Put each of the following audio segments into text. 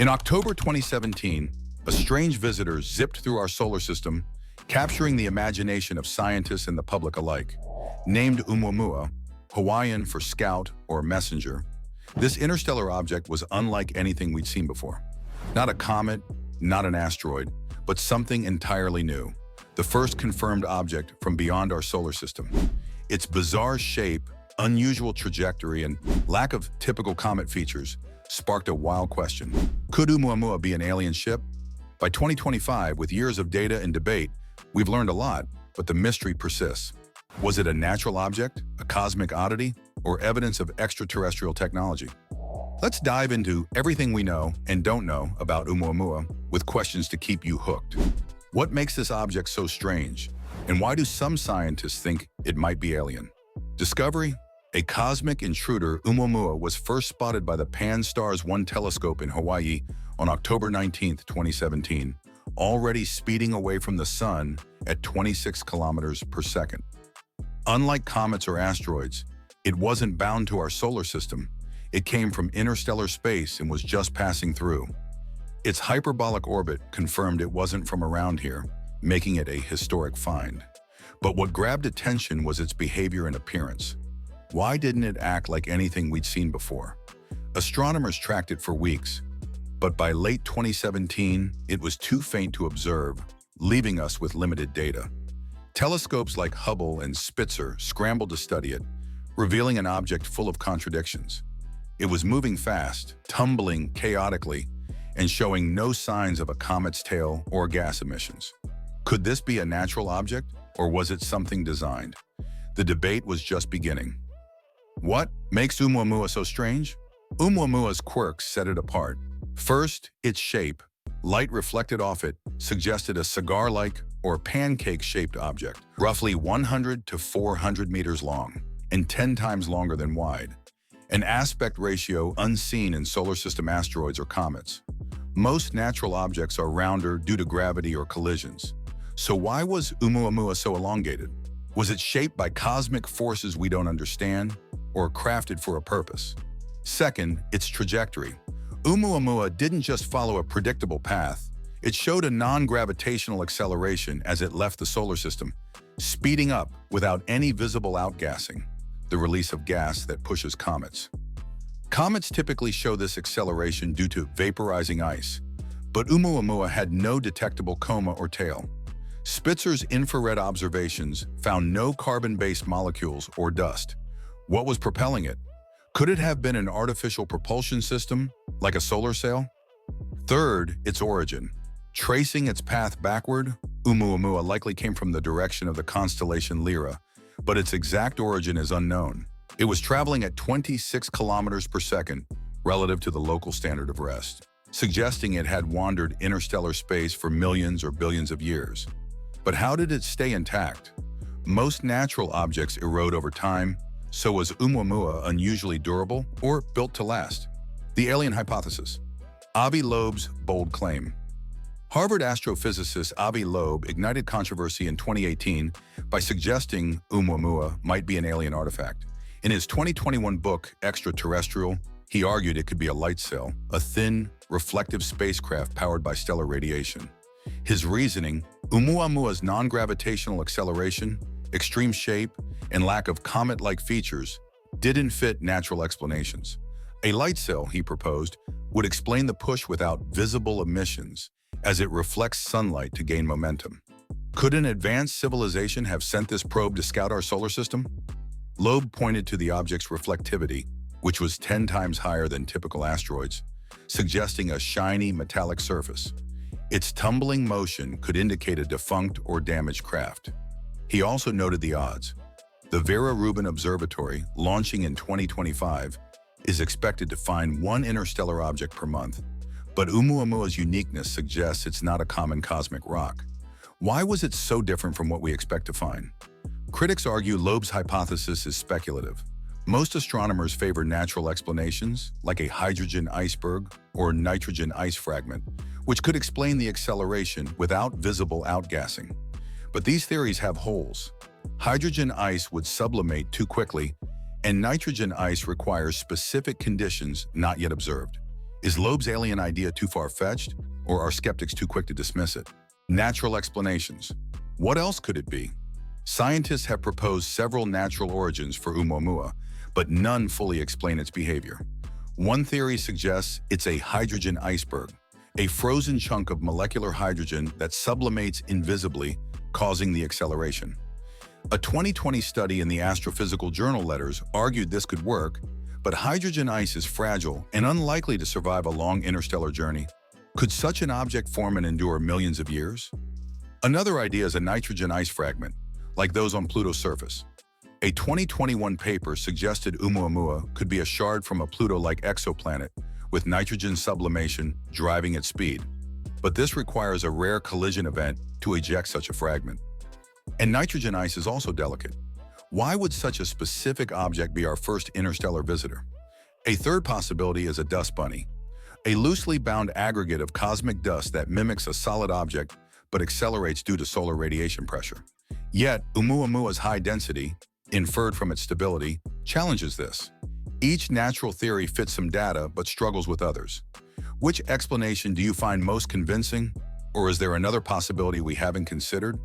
In October 2017, a strange visitor zipped through our solar system, capturing the imagination of scientists and the public alike. Named Oumuamua, Hawaiian for scout or messenger, this interstellar object was unlike anything we'd seen before. Not a comet, not an asteroid, but something entirely new. The first confirmed object from beyond our solar system. Its bizarre shape, unusual trajectory, and lack of typical comet features sparked a wild question. Could Oumuamua be an alien ship? By 2025, with years of data and debate, we've learned a lot, but the mystery persists. Was it a natural object, a cosmic oddity, or evidence of extraterrestrial technology? Let's dive into everything we know and don't know about Oumuamua with questions to keep you hooked. What makes this object so strange? And why do some scientists think it might be alien? Discovery? A cosmic intruder, Oumuamua was first spotted by the Pan-STARRS 1 telescope in Hawaii on October 19, 2017, already speeding away from the sun at 26 kilometers per second. Unlike comets or asteroids, it wasn't bound to our solar system. It came from interstellar space and was just passing through. Its hyperbolic orbit confirmed it wasn't from around here, making it a historic find. But what grabbed attention was its behavior and appearance. Why didn't it act like anything we'd seen before? Astronomers tracked it for weeks, but by late 2017, it was too faint to observe, leaving us with limited data. Telescopes like Hubble and Spitzer scrambled to study it, revealing an object full of contradictions. It was moving fast, tumbling chaotically, and showing no signs of a comet's tail or gas emissions. Could this be a natural object, or was it something designed? The debate was just beginning. What makes Oumuamua so strange? Oumuamua's quirks set it apart. First, its shape. Light reflected off it suggested a cigar-like or pancake-shaped object, roughly 100 to 400 meters long and 10 times longer than wide. An aspect ratio unseen in solar system asteroids or comets. Most natural objects are rounder due to gravity or collisions. So why was Oumuamua so elongated? Was it shaped by cosmic forces we don't understand, or crafted for a purpose? Second, its trajectory. Oumuamua didn't just follow a predictable path. It showed a non-gravitational acceleration as it left the solar system, speeding up without any visible outgassing, the release of gas that pushes comets. Comets typically show this acceleration due to vaporizing ice, but Oumuamua had no detectable coma or tail. Spitzer's infrared observations found no carbon-based molecules or dust. What was propelling it? Could it have been an artificial propulsion system, like a solar sail? Third, its origin. Tracing its path backward, Oumuamua likely came from the direction of the constellation Lyra, but its exact origin is unknown. It was traveling at 26 kilometers per second relative to the local standard of rest, suggesting it had wandered interstellar space for millions or billions of years. But how did it stay intact? Most natural objects erode over time, so was Oumuamua unusually durable or built to last? The alien hypothesis. Avi Loeb's bold claim. Harvard astrophysicist Avi Loeb ignited controversy in 2018 by suggesting Oumuamua might be an alien artifact. In his 2021 book, Extraterrestrial, he argued it could be a light sail, a thin, reflective spacecraft powered by stellar radiation. His reasoning, Oumuamua's non-gravitational acceleration, extreme shape, and lack of comet-like features didn't fit natural explanations. A light sail, he proposed, would explain the push without visible emissions, as it reflects sunlight to gain momentum. Could an advanced civilization have sent this probe to scout our solar system? Loeb pointed to the object's reflectivity, which was 10 times higher than typical asteroids, suggesting a shiny metallic surface. Its tumbling motion could indicate a defunct or damaged craft. He also noted the odds. The Vera Rubin Observatory, launching in 2025, is expected to find one interstellar object per month, but Oumuamua's uniqueness suggests it's not a common cosmic rock. Why was it so different from what we expect to find? Critics argue Loeb's hypothesis is speculative. Most astronomers favor natural explanations, like a hydrogen iceberg or nitrogen ice fragment, which could explain the acceleration without visible outgassing. But these theories have holes. Hydrogen ice would sublimate too quickly, and nitrogen ice requires specific conditions not yet observed. Is Loeb's alien idea too far-fetched, or are skeptics too quick to dismiss it? Natural explanations. What else could it be? Scientists have proposed several natural origins for Oumuamua, but none fully explain its behavior. One theory suggests it's a hydrogen iceberg, a frozen chunk of molecular hydrogen that sublimates invisibly, causing the acceleration. A 2020 study in the Astrophysical Journal Letters argued this could work, but hydrogen ice is fragile and unlikely to survive a long interstellar journey. Could such an object form and endure millions of years? Another idea is a nitrogen ice fragment, like those on Pluto's surface. A 2021 paper suggested Oumuamua could be a shard from a Pluto-like exoplanet, with nitrogen sublimation driving its speed. But this requires a rare collision event to eject such a fragment. And nitrogen ice is also delicate. Why would such a specific object be our first interstellar visitor? A third possibility is a dust bunny, a loosely bound aggregate of cosmic dust that mimics a solid object but accelerates due to solar radiation pressure. Yet, Oumuamua's high density, inferred from its stability, challenges this. Each natural theory fits some data but struggles with others. Which explanation do you find most convincing, or is there another possibility we haven't considered?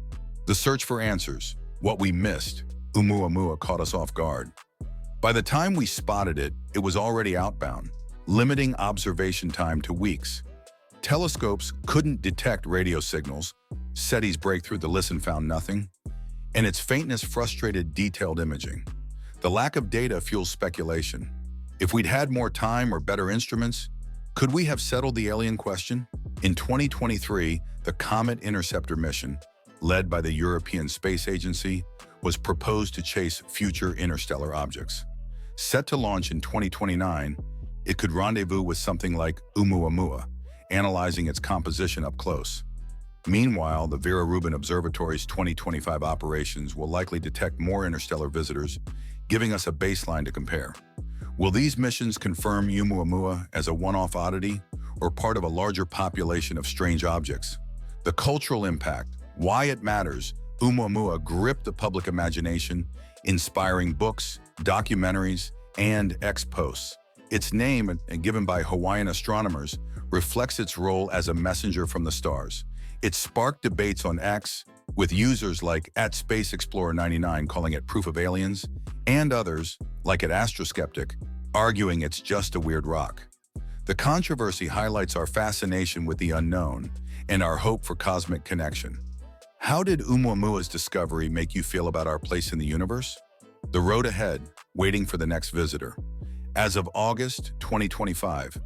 The search for answers, what we missed. Oumuamua caught us off guard. By the time we spotted it, it was already outbound, limiting observation time to weeks. Telescopes couldn't detect radio signals, SETI's breakthrough to listen found nothing, and its faintness frustrated detailed imaging. The lack of data fuels speculation. If we'd had more time or better instruments, could we have settled the alien question? In 2023, the Comet Interceptor mission, led by the European Space Agency, was proposed to chase future interstellar objects. Set to launch in 2029, it could rendezvous with something like Oumuamua, analyzing its composition up close. Meanwhile, the Vera Rubin Observatory's 2025 operations will likely detect more interstellar visitors, giving us a baseline to compare. Will these missions confirm Oumuamua as a one-off oddity or part of a larger population of strange objects? The cultural impact, why it matters. Oumuamua gripped the public imagination, inspiring books, documentaries, and X-posts. Its name, given by Hawaiian astronomers, reflects its role as a messenger from the stars. It sparked debates on X, with users like @SpaceExplorer99 calling it proof of aliens, and others, like @Astroskeptic, arguing it's just a weird rock. The controversy highlights our fascination with the unknown and our hope for cosmic connection. How did Oumuamua's discovery make you feel about our place in the universe? The road ahead, waiting for the next visitor. As of August 2025,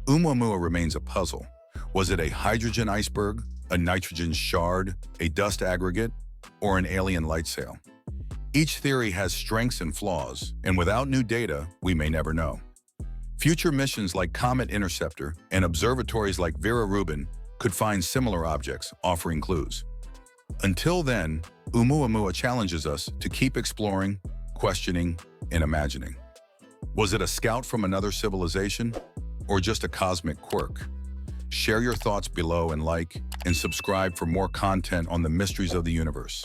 Oumuamua remains a puzzle. Was it a hydrogen iceberg, a nitrogen shard, a dust aggregate, or an alien light sail? Each theory has strengths and flaws, and without new data, we may never know. Future missions like Comet Interceptor and observatories like Vera Rubin could find similar objects, offering clues. Until then, Oumuamua challenges us to keep exploring, questioning, and imagining. Was it a scout from another civilization, or just a cosmic quirk? Share your thoughts below and like and subscribe for more content on the mysteries of the universe.